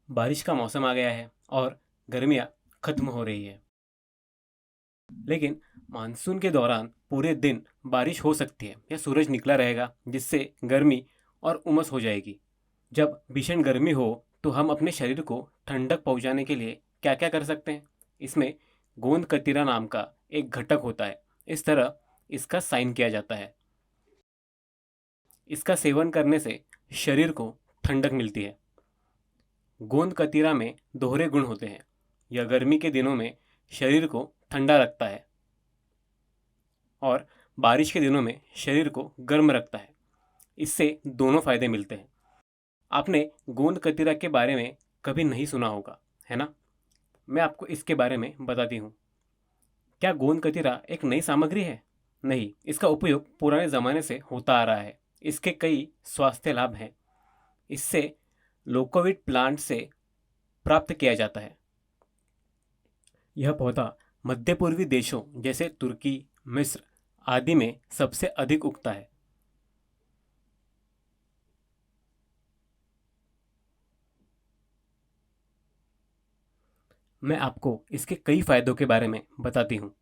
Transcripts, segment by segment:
बारिश का मौसम आ गया है और गर्मियाँ खत्म हो रही है। लेकिन मानसून के दौरान पूरे दिन बारिश हो सकती है या सूरज निकला रहेगा, जिससे गर्मी और उमस हो जाएगी। जब भीषण गर्मी हो तो हम अपने शरीर को ठंडक पहुंचाने के लिए क्या क्या कर सकते हैं? इसमें गोंद कतीरा नाम का एक घटक होता है। इस तरह इसका साइन किया जाता है। इसका सेवन करने से शरीर को ठंडक मिलती है। गोंद कतीरा में दोहरे गुण होते हैं। यह गर्मी के दिनों में शरीर को ठंडा रखता है और बारिश के दिनों में शरीर को गर्म रखता है। इससे दोनों फायदे मिलते हैं। आपने गोंद कतीरा के बारे में कभी नहीं सुना होगा, है ना? मैं आपको इसके बारे में बताती हूँ। क्या गोंद कतीरा एक नई सामग्री है? नहीं, इसका उपयोग पुराने ज़माने से होता आ रहा है। इसके कई स्वास्थ्य लाभ हैं। इससे लोकोविट प्लांट से प्राप्त किया जाता है। यह पौधा मध्य पूर्वी देशों जैसे तुर्की, मिस्र आदि में सबसे अधिक उगता है। मैं आपको इसके कई फायदों के बारे में बताती हूँ।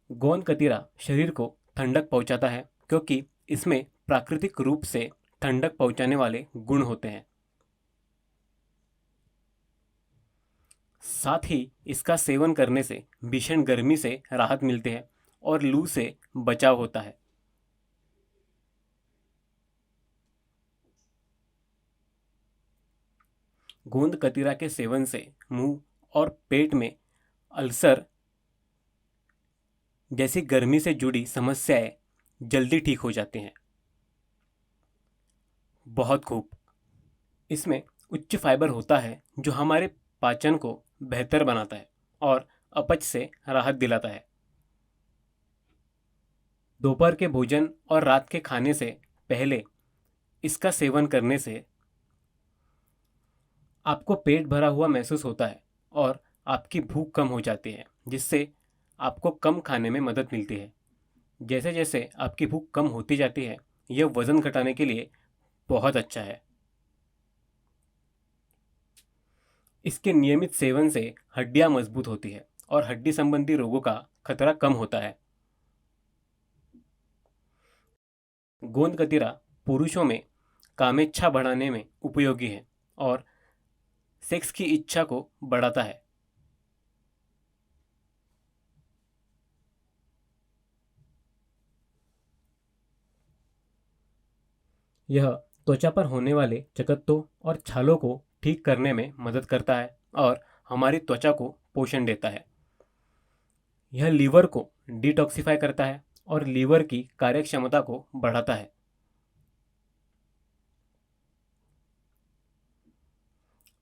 गोंद कतीरा शरीर को ठंडक पहुंचाता है क्योंकि इसमें प्राकृतिक रूप से ठंडक पहुंचाने वाले गुण होते हैं। साथ ही इसका सेवन करने से भीषण गर्मी से राहत मिलती है और लू से बचाव होता है। गोंद कतीरा के सेवन से मुंह और पेट में अल्सर जैसी गर्मी से जुड़ी समस्याएं जल्दी ठीक हो जाती हैं। बहुत खूब। इसमें उच्च फाइबर होता है जो हमारे पाचन को बेहतर बनाता है और अपच से राहत दिलाता है। दोपहर के भोजन और रात के खाने से पहले इसका सेवन करने से आपको पेट भरा हुआ महसूस होता है और आपकी भूख कम हो जाती है, जिससे आपको कम खाने में मदद मिलती है। जैसे जैसे आपकी भूख कम होती जाती है, यह वज़न घटाने के लिए बहुत अच्छा है। इसके नियमित सेवन से हड्डियां मजबूत होती है और हड्डी संबंधी रोगों का खतरा कम होता है। गोंद कतीरा पुरुषों में कामेच्छा बढ़ाने में उपयोगी है और सेक्स की इच्छा को बढ़ाता है। यह त्वचा पर होने वाले चकत्तों और छालों को ठीक करने में मदद करता है और हमारी त्वचा को पोषण देता है। यह लीवर को डिटॉक्सिफाई करता है और लीवर की कार्यक्षमता को बढ़ाता है।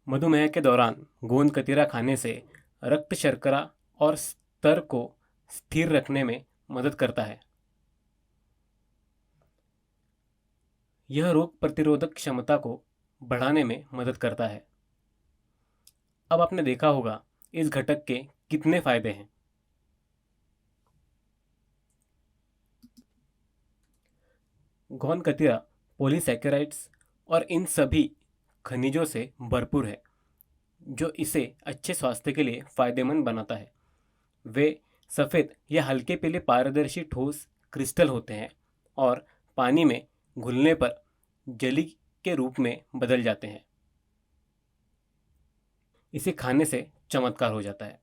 मधुमेह के दौरान गोंद कतीरा खाने से रक्त शर्करा और स्तर को स्थिर रखने में मदद करता है। यह रोग प्रतिरोधक क्षमता को बढ़ाने में मदद करता है। अब आपने देखा होगा इस घटक के कितने फायदे हैं। गोंद कतीरा पॉलीसैकेराइड्स और इन सभी खनिजों से भरपूर है जो इसे अच्छे स्वास्थ्य के लिए फायदेमंद बनाता है। वे सफ़ेद या हल्के पीले पारदर्शी ठोस क्रिस्टल होते हैं और पानी में घुलने पर जली के रूप में बदल जाते हैं। इसे खाने से चमत्कार हो जाता है।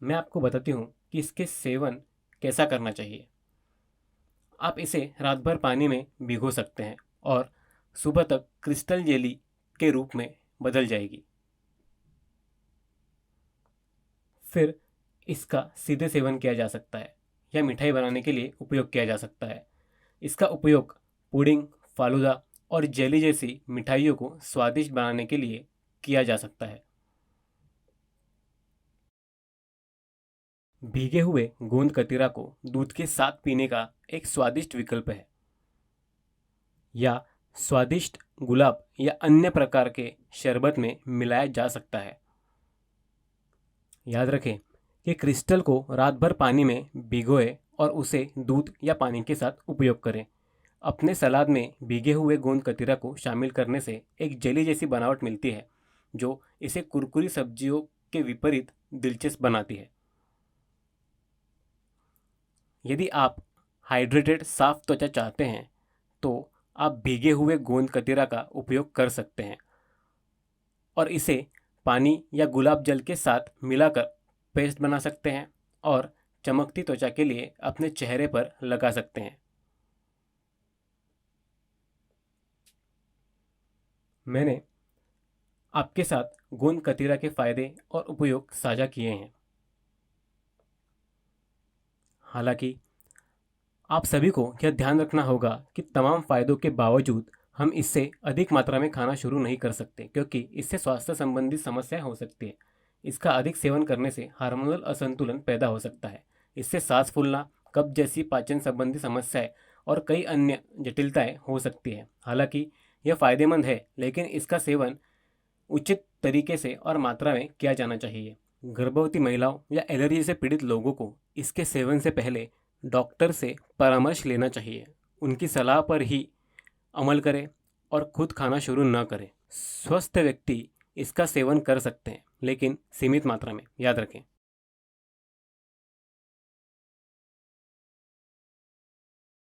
मैं आपको बताती हूँ कि इसके सेवन कैसा करना चाहिए। आप इसे रात भर पानी में भिगो सकते हैं और सुबह तक क्रिस्टल जेली के रूप में बदल जाएगी। फिर इसका सीधे सेवन किया जा सकता है या मिठाई बनाने के लिए उपयोग किया जा सकता है। इसका उपयोग पुडिंग, फालूदा और जेली जैसी मिठाइयों को स्वादिष्ट बनाने के लिए किया जा सकता है। भीगे हुए गोंद कतीरा को दूध के साथ पीने का एक स्वादिष्ट विकल्प है, या स्वादिष्ट गुलाब या अन्य प्रकार के शरबत में मिलाया जा सकता है। याद रखें कि क्रिस्टल को रात भर पानी में भिगोएं और उसे दूध या पानी के साथ उपयोग करें। अपने सलाद में भीगे हुए गोंद कतीरा को शामिल करने से एक जेली जैसी बनावट मिलती है जो इसे कुरकुरी सब्जियों के विपरीत दिलचस्प बनाती है। यदि आप हाइड्रेटेड साफ त्वचा चाहते हैं तो आप भीगे हुए गोंद कतीरा का उपयोग कर सकते हैं और इसे पानी या गुलाब जल के साथ मिलाकर पेस्ट बना सकते हैं और चमकती त्वचा के लिए अपने चेहरे पर लगा सकते हैं। मैंने आपके साथ गोंद कतीरा के फायदे और उपयोग साझा किए हैं। हालांकि आप सभी को यह ध्यान रखना होगा कि तमाम फायदों के बावजूद हम इससे अधिक मात्रा में खाना शुरू नहीं कर सकते, क्योंकि इससे स्वास्थ्य संबंधी समस्याएं हो सकती है। इसका अधिक सेवन करने से हार्मोनल असंतुलन पैदा हो सकता है। इससे सांस फूलना, कब्ज जैसी पाचन संबंधी समस्याएं और कई अन्य जटिलताएं हो सकती है। हालांकि यह फायदेमंद है, लेकिन इसका सेवन उचित तरीके से और मात्रा में किया जाना चाहिए। गर्भवती महिलाओं या एलर्जी से पीड़ित लोगों को इसके सेवन से पहले डॉक्टर से परामर्श लेना चाहिए। उनकी सलाह पर ही अमल करें और खुद खाना शुरू न करें। स्वस्थ व्यक्ति इसका सेवन कर सकते हैं, लेकिन सीमित मात्रा में, याद रखें।